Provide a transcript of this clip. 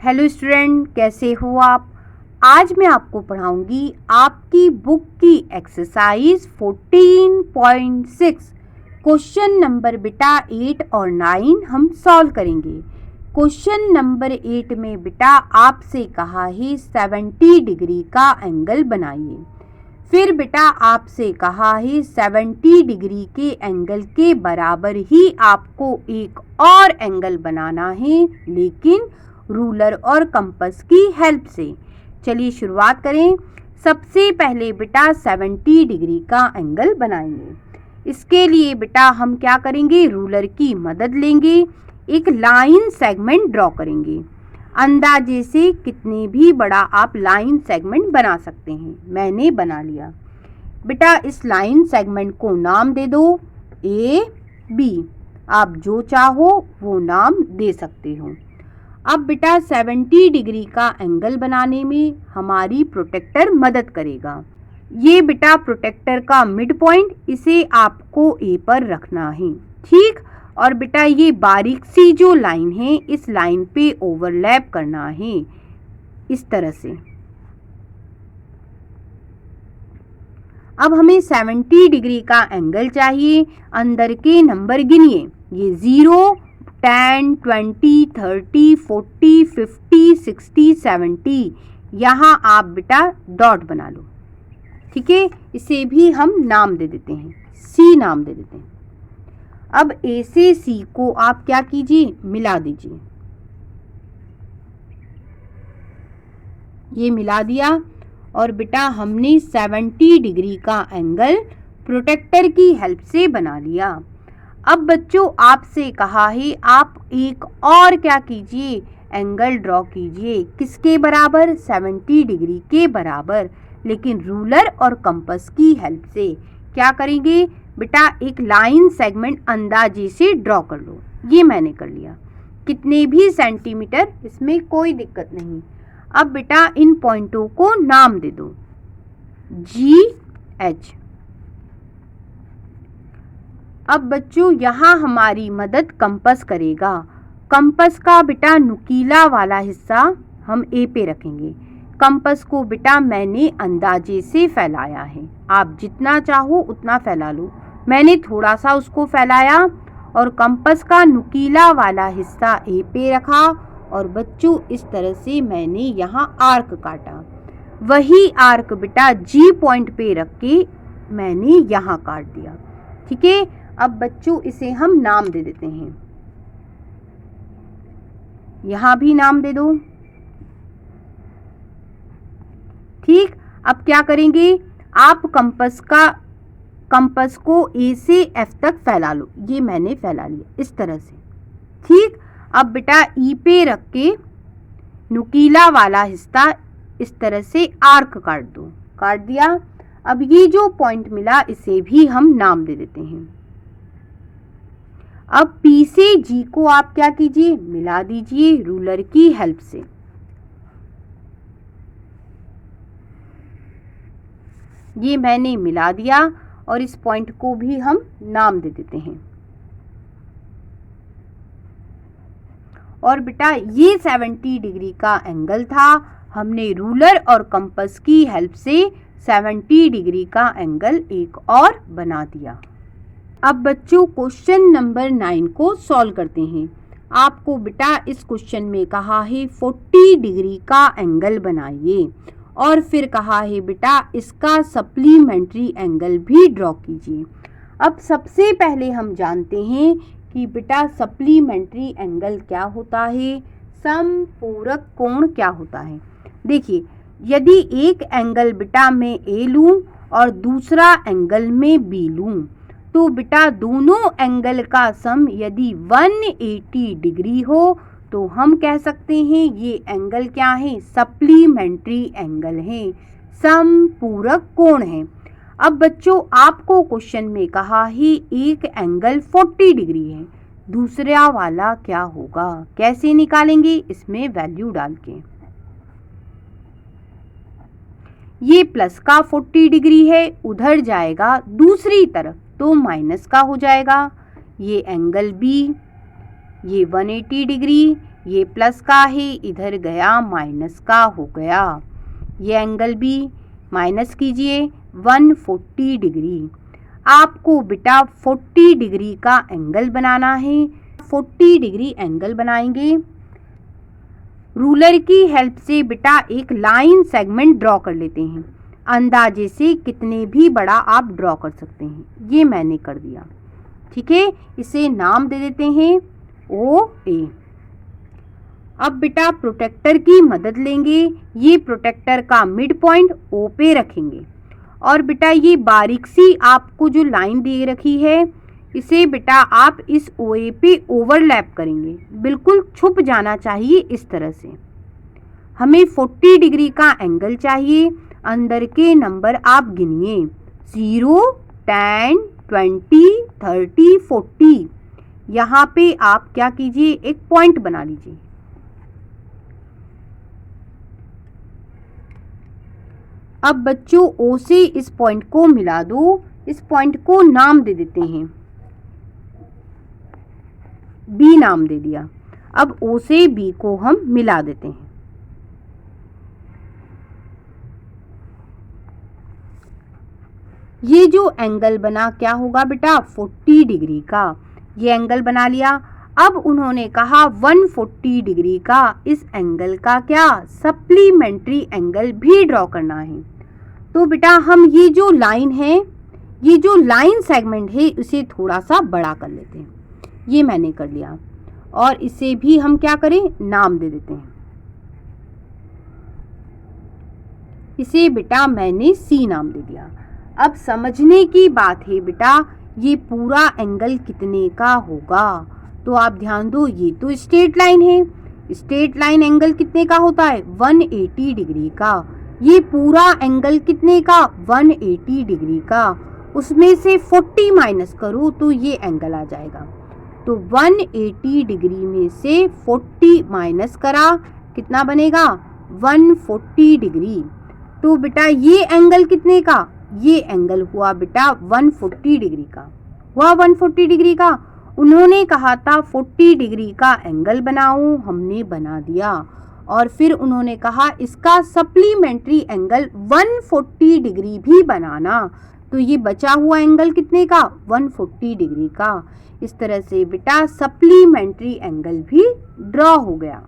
Hello student, कैसे हो आप। आज मैं आपको पढ़ाऊंगी आपकी बुक की एक्सरसाइज 14.6 क्वेश्चन नंबर बेटा 8 और 9 हम सॉल्व करेंगे। क्वेश्चन नंबर 8 में बेटा आपसे कहा है 70 डिग्री का एंगल बनाइए। फिर बेटा आपसे कहा है 70 डिग्री के एंगल के बराबर ही आपको एक और एंगल बनाना है, लेकिन रूलर और कंपास की हेल्प से। चलिए शुरुआत करें। सबसे पहले बेटा 70 डिग्री का एंगल बनाएंगे। इसके लिए बेटा हम क्या करेंगे, रूलर की मदद लेंगे, एक लाइन सेगमेंट ड्रॉ करेंगे। अंदाजे से कितने भी बड़ा आप लाइन सेगमेंट बना सकते हैं। मैंने बना लिया। बेटा इस लाइन सेगमेंट को नाम दे दो ए बी। आप जो चाहो वो नाम दे सकते हो। अब बेटा 70 डिग्री का एंगल बनाने में हमारी प्रोटेक्टर मदद करेगा। ये बेटा प्रोटेक्टर का मिड पॉइंट, इसे आपको ए पर रखना है, ठीक। और बेटा ये बारीक सी जो लाइन है, इस लाइन पे ओवरलैप करना है इस तरह से। अब हमें 70 डिग्री का एंगल चाहिए। अंदर के नंबर गिनिए, ये 0, 10, 20, 30, 40, 50, 60, 70। यहाँ आप बेटा डॉट बना लो, ठीक है। इसे भी हम नाम दे देते हैं, सी नाम दे देते हैं। अब ए से सी को आप क्या कीजिए, मिला दीजिए। ये मिला दिया और बेटा हमने 70 डिग्री का एंगल प्रोटेक्टर की हेल्प से बना लिया। अब बच्चों आपसे कहा है आप एक और क्या कीजिए, एंगल ड्रॉ कीजिए। किसके बराबर, 70 डिग्री के बराबर, लेकिन रूलर और कंपास की हेल्प से। क्या करेंगे बेटा, एक लाइन सेगमेंट अंदाजे से ड्रॉ कर लो। ये मैंने कर लिया। कितने भी सेंटीमीटर, इसमें कोई दिक्कत नहीं। अब बेटा इन पॉइंटों को नाम दे दो जी एच। अब बच्चों यहाँ हमारी मदद कंपास करेगा। कंपास का बेटा नुकीला वाला हिस्सा हम ए पे रखेंगे। कंपास को बेटा मैंने अंदाजे से फैलाया है, आप जितना चाहो उतना फैला लो। मैंने थोड़ा सा उसको फैलाया और कंपास का नुकीला वाला हिस्सा ए पे रखा और बच्चों इस तरह से मैंने यहाँ आर्क काटा। वही आर्क बेटा जी पॉइंट पे रख के मैंने यहाँ काट दिया, ठीक है। अब बच्चों इसे हम नाम दे देते हैं, यहाँ भी नाम दे दो, ठीक। अब क्या करेंगे, आप कंपास को ए से एफ तक फैला लो। ये मैंने फैला लिया इस तरह से, ठीक। अब बेटा ई पे रख के नुकीला वाला हिस्सा इस तरह से आर्क काट दो। काट दिया। अब ये जो पॉइंट मिला इसे भी हम नाम दे देते हैं। अब पी से जी को आप क्या कीजिए, मिला दीजिए रूलर की हेल्प से। ये मैंने मिला दिया और इस पॉइंट को भी हम नाम दे देते हैं। और बेटा ये 70 डिग्री का एंगल था। हमने रूलर और कंपास की हेल्प से 70 डिग्री का एंगल एक और बना दिया। अब बच्चों क्वेश्चन नंबर 9 को सॉल्व करते हैं। आपको बेटा इस क्वेश्चन में कहा है 40 डिग्री का एंगल बनाइए और फिर कहा है बेटा इसका सप्लीमेंट्री एंगल भी ड्रॉ कीजिए। अब सबसे पहले हम जानते हैं कि बेटा सप्लीमेंट्री एंगल क्या होता है, समपूरक कोण क्या होता है। देखिए, यदि एक एंगल बेटा मैं ए लूँ और दूसरा एंगल में बी लूँ, तो बेटा दोनों एंगल का सम यदि 180 डिग्री हो तो हम कह सकते हैं ये एंगल क्या है, सप्लीमेंट्री एंगल है, समपूरक कोण है। अब बच्चों आपको क्वेश्चन में कहा है एक एंगल 40 डिग्री है, दूसरा वाला क्या होगा, कैसे निकालेंगे, इसमें वैल्यू डाल के। ये प्लस का 40 डिग्री है, उधर जाएगा दूसरी तरफ तो माइनस का हो जाएगा। ये एंगल बी, ये 180 डिग्री, ये प्लस का है, इधर गया माइनस का हो गया। ये एंगल भी माइनस कीजिए 140 डिग्री। आपको बेटा 40 डिग्री का एंगल बनाना है। 40 डिग्री एंगल बनाएंगे। रूलर की हेल्प से बेटा एक लाइन सेगमेंट ड्रॉ कर लेते हैं। अंदाजे से कितने भी बड़ा आप ड्रॉ कर सकते हैं। ये मैंने कर दिया, ठीक है। इसे नाम दे देते हैं OA। अब बेटा प्रोटेक्टर की मदद लेंगे। ये प्रोटेक्टर का मिड पॉइंट O पे रखेंगे और बेटा ये बारीक सी आपको जो लाइन दे रखी है इसे बेटा आप इस OA पे ओवरलैप करेंगे। बिल्कुल छुप जाना चाहिए इस तरह से। हमें 40 डिग्री का एंगल चाहिए। अंदर के नंबर आप गिनिए 0, 10, 20, 30, 40। यहाँ पे आप क्या कीजिए, एक पॉइंट बना लीजिए। अब बच्चों O से इस पॉइंट को मिला दो। इस पॉइंट को नाम दे देते हैं, B नाम दे दिया। अब O से B को हम मिला देते हैं। ये जो एंगल बना क्या होगा बेटा, 40 डिग्री का। ये एंगल बना लिया। अब उन्होंने कहा 140 डिग्री का इस एंगल का क्या सप्लीमेंट्री एंगल भी ड्रॉ करना है। तो बेटा हम ये जो लाइन है, ये जो लाइन सेगमेंट है इसे थोड़ा सा बड़ा कर लेते हैं। ये मैंने कर लिया और इसे भी हम क्या करें, नाम दे देते हैं। इसे बेटा मैंने C नाम दे दिया। अब समझने की बात है बेटा, ये पूरा एंगल कितने का होगा। तो आप ध्यान दो, ये तो स्ट्रेट लाइन है। स्ट्रेट लाइन एंगल कितने का होता है, 180 डिग्री का। ये पूरा एंगल कितने का, 180 डिग्री का। उसमें से 40 माइनस करो तो ये एंगल आ जाएगा। तो 180 डिग्री में से 40 माइनस करा, कितना बनेगा, 140 डिग्री। तो बेटा ये एंगल कितने का, ये एंगल हुआ बेटा 140 डिग्री का। हुआ 140 डिग्री का। उन्होंने कहा था 40 डिग्री का एंगल बनाओ, हमने बना दिया। और फिर उन्होंने कहा इसका सप्लीमेंट्री एंगल 140 डिग्री भी बनाना। तो ये बचा हुआ एंगल कितने का, 140 डिग्री का। इस तरह से बेटा सप्लीमेंट्री एंगल भी ड्रॉ हो गया।